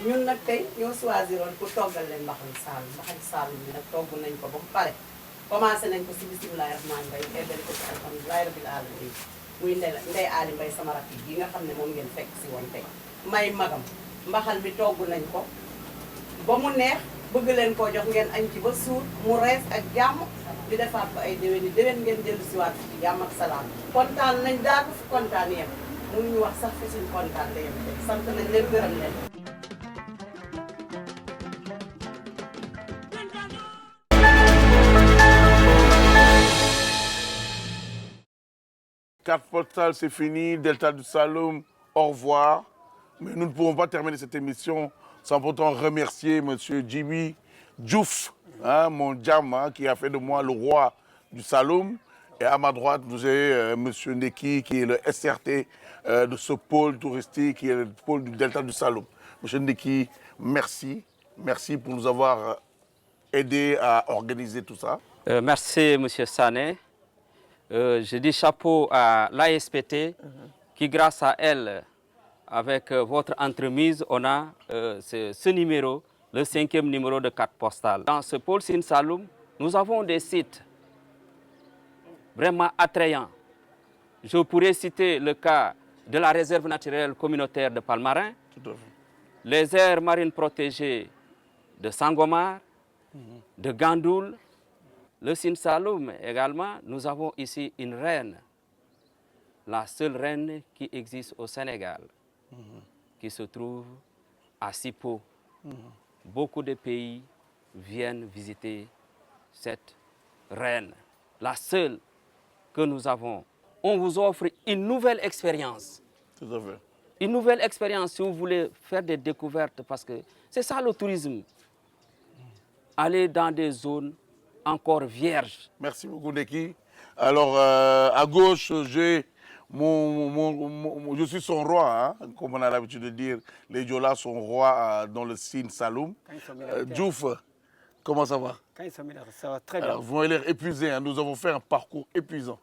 ñun nag tey ñoo choisir woon pour toggal leen mbaxalu Saalum bi nag togg nañ ko ba mu pare commencé nañ ko si bisimilahi rahmaani rahim eggale ko si alhamdulilahi rabil alamin muy Ndey Ali Mbay sama rakk yi nga xam ne moom ngeen fekk si woon tey may magam mbaxal bi togg nañ ko ba mu neex bëgg leen koo jox ngeen añ ci ba suur mu rees ak jàmm di defaat ko ay déwén ngeen dellu si waat ci jàmm ak salaam kontaan nañ daal fu kontaan yem mënuñu wax sax fi suñ kontaan la yem sant nañ leen gërëm leen Carte postale, c'est fini. Delta du Saloum, au revoir. Mais nous ne pouvons pas terminer cette émission sans pourtant remercier M. Djibi Diouf, hein, mon djam, hein, qui a fait de moi le roi du Saloum. Et à ma droite, vous avez M. Neki, qui est le SRT de ce pôle touristique, qui est le pôle du Delta du Saloum. M. Neki, merci. Merci pour nous avoir aidé à organiser tout ça. Merci, M. Sané. Je dis chapeau à l'ASPT qui, grâce à elle, avec votre entremise, on a ce numéro, le 5e numéro de carte postale. Dans ce pôle Sine Saloum, nous avons des sites vraiment attrayants. Je pourrais citer le cas de la réserve naturelle communautaire de Palmarin, les aires marines protégées de Sangomar, de Gandoul. Le Sine Saloum également, nous avons ici une reine, la seule reine qui existe au Sénégal, qui se trouve à Sipo. Beaucoup de pays viennent visiter cette reine, la seule que nous avons. On vous offre une nouvelle expérience. Tout à fait. Une nouvelle expérience si vous voulez faire des découvertes, parce que c'est ça le tourisme. Aller dans des zones encore vierges. Merci beaucoup, Neki. Alors, à gauche, j'ai je suis son roi, hein, comme on a l'habitude de dire. Les Diolas sont rois dans le Sine Saloum. Diouf, comment ça va? Ça va très bien. Alors, vous m'avez l'air épuisé, hein. Nous avons fait un parcours épuisant.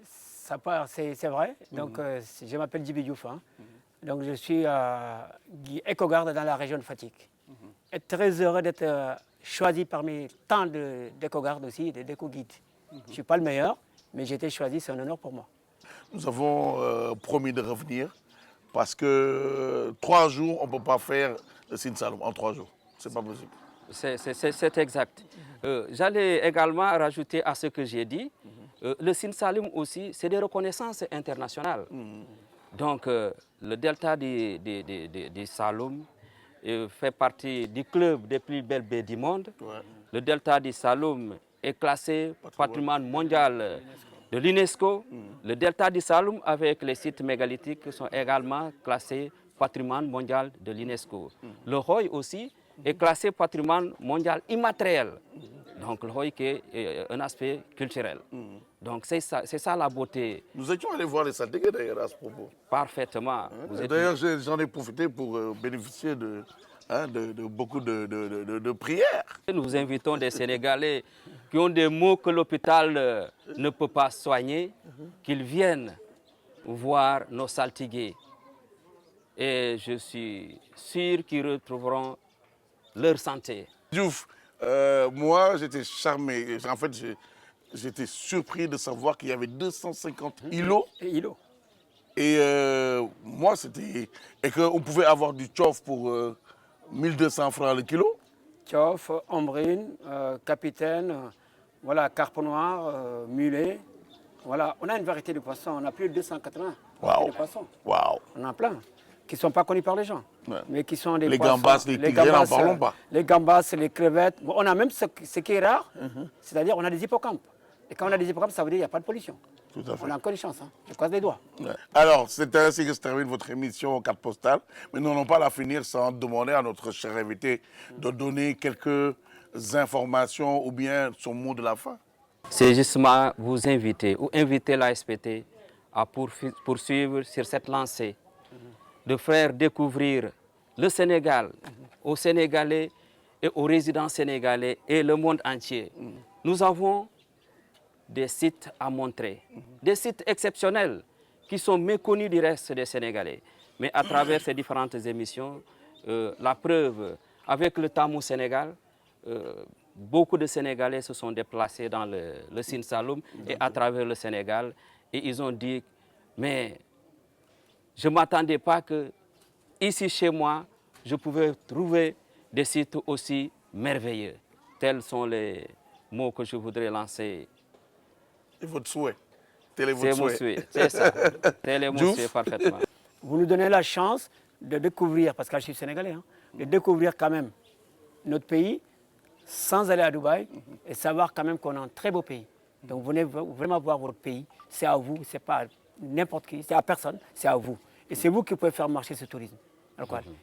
Ça part, c'est vrai. Donc, je m'appelle Djibi Diouf. Hein. Donc, je suis éco-garde dans la région de Fatick. Et très heureux d'être choisi parmi tant d'éco-gardes aussi, d'éco-guides. Je ne suis pas le meilleur, mais j'ai été choisi, c'est un honneur pour moi. Nous avons promis de revenir parce que 3 jours, on ne peut pas faire le Sine Saloum en 3 jours. Ce n'est pas possible. C'est exact. J'allais également rajouter à ce que j'ai dit, le Sine Saloum aussi, c'est des reconnaissances internationales. Donc, le delta du Saloum fait partie du club des plus belles baies du monde. Ouais. Le delta du Saloum est classé patrimoine mondial de l'UNESCO. Le delta du Saloum avec les sites mégalithiques sont également classés patrimoine mondial de l'UNESCO. Le Roy aussi est classé patrimoine mondial immatériel. Donc le Roy qui est un aspect culturel. Donc c'est ça la beauté. Nous étions allés voir les Saltigués d'ailleurs à ce propos. Parfaitement. D'ailleurs j'en ai profité pour bénéficier de beaucoup de prières. Nous vous invitons des Sénégalais qui ont des maux que l'hôpital ne peut pas soigner, qu'ils viennent voir nos saltigués. Et je suis sûr qu'ils retrouveront leur santé. Diouf, moi j'étais charmé. En fait, j'étais surpris de savoir qu'il y avait 250 îlots. Et moi, c'était... Et qu'on pouvait avoir du tchof pour 1200 francs le kilo. Tchof, ombrine, capitaine, voilà, carpe noir, mulet. Voilà, on a une variété de poissons. On a plus de 280 de poissons. Wow. On en a plein qui ne sont pas connus par les gens, mais qui sont des les poissons. Gambas, les tigres, n'en parlons pas. Les gambas, les crevettes. Bon, on a même ce qui est rare, c'est-à-dire on a des hippocampes. Et quand on a des hippocampes, ça veut dire qu'il n'y a pas de pollution. Tout à fait. On a encore une chance, hein. Je croise les doigts. Ouais. Alors, c'est ainsi que se termine votre émission Carte Postale. Mais nous n'allons pas la finir sans demander à notre cher invité de donner quelques informations ou bien son mot de la fin. C'est justement vous inviter ou inviter l'ASPT à poursuivre sur cette lancée, de faire découvrir le Sénégal aux Sénégalais et aux résidents sénégalais et le monde entier. Nous avons des sites à montrer, des sites exceptionnels qui sont méconnus du reste des Sénégalais. Mais à travers ces différentes émissions, la preuve, avec le Tamou Sénégal, beaucoup de Sénégalais se sont déplacés dans le Sine Saloum et à travers le Sénégal. Et ils ont dit, mais je ne m'attendais pas que ici chez moi, je pouvais trouver des sites aussi merveilleux. Tels sont les mots que je voudrais lancer. Et votre souhait. Tel est votre C'est souhait. mon souhait, c'est ça. Tel est mon souhait parfaitement. Vous nous donnez la chance de découvrir, parce que je suis sénégalais, hein, de découvrir quand même notre pays sans aller à Dubaï et savoir quand même qu'on a un très beau pays. Donc venez vraiment voir votre pays. C'est à vous, c'est pas n'importe qui, c'est à personne, c'est à vous. Et c'est vous qui pouvez faire marcher ce tourisme.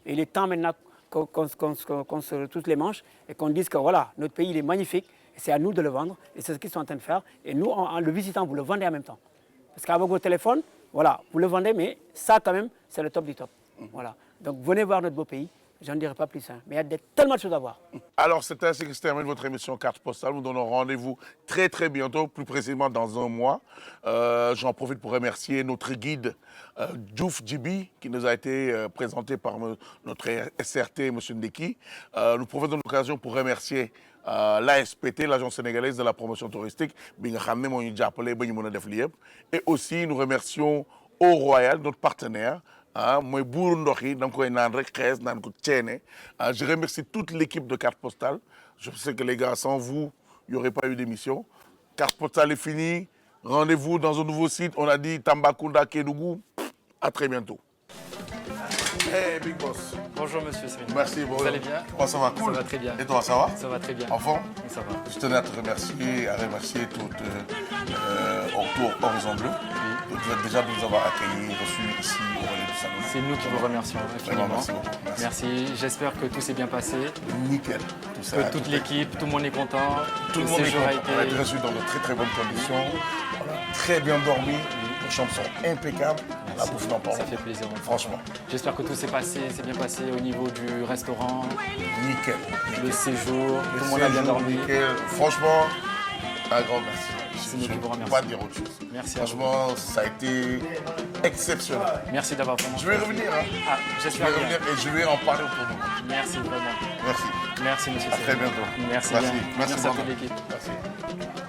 Et il est temps maintenant qu'on se retrousse les manches et qu'on dise que voilà, notre pays il est magnifique et c'est à nous de le vendre. Et c'est ce qu'ils sont en train de faire. Et nous, en le visitant, vous le vendez en même temps. Parce qu'avec vos téléphones, voilà, vous le vendez, mais ça quand même, c'est le top du top. Voilà. Donc venez voir notre beau pays. J'en dirai pas plus, hein. Mais il y a tellement de choses à voir. Alors, c'est ainsi que se termine votre émission Carte Postale. Nous donnons rendez-vous très très bientôt, plus précisément dans un mois. J'en profite pour remercier notre guide Diouf Djibi, qui nous a été présenté par notre SRT, M. Ndeki. Nous profitons de l'occasion pour remercier l'ASPT, l'Agence sénégalaise de la promotion touristique, et aussi nous remercions Eau Royal, notre partenaire. Je remercie toute l'équipe de Carte Postale. Je sais que les gars, sans vous, il n'y aurait pas eu d'émission. Carte Postale est finie. Rendez-vous dans un nouveau site. On a dit Tambacounda, Kédougou. À très bientôt. Hey, Big Boss. Bonjour, monsieur Srine. Merci, vous allez bien? Comment ça va? Cool. Ça va très bien. Et toi, ça va? Ça va très bien. En forme? Oui, ça va. Je tenais à te remercier, tout Horizon Bleu. Oui. Déjà de nous avoir accueillis, reçus ici au Relais du Salon. C'est nous qui vous remercions infiniment. Merci beaucoup. Merci. J'espère que tout s'est bien passé. Nickel. Tout ça, que toute l'équipe, tout le monde est content. Tout le monde est content. On a été reçus dans de très très bonnes conditions. On a très bien dormi. Les chambres sont impeccables. La bouffe n'en parle. Ça fait plaisir. Franchement. J'espère que tout s'est bien passé au niveau du restaurant. Nickel. Le séjour, tout le monde a bien dormi. Nickel. Franchement, un grand merci. C'est nous qui vous Je ne peux remercions. pas dire autre chose. Merci à vous. Franchement, ça a été exceptionnel. Merci d'avoir vraiment... Je vais revenir. Hein. Ah, Je j'espère vais bien. revenir et je vais en parler autour de moi. Merci vraiment. Merci. Merci, monsieur À très Céline. bientôt. Merci Merci. bien. Merci Merci à toute vraiment. l'équipe. Merci.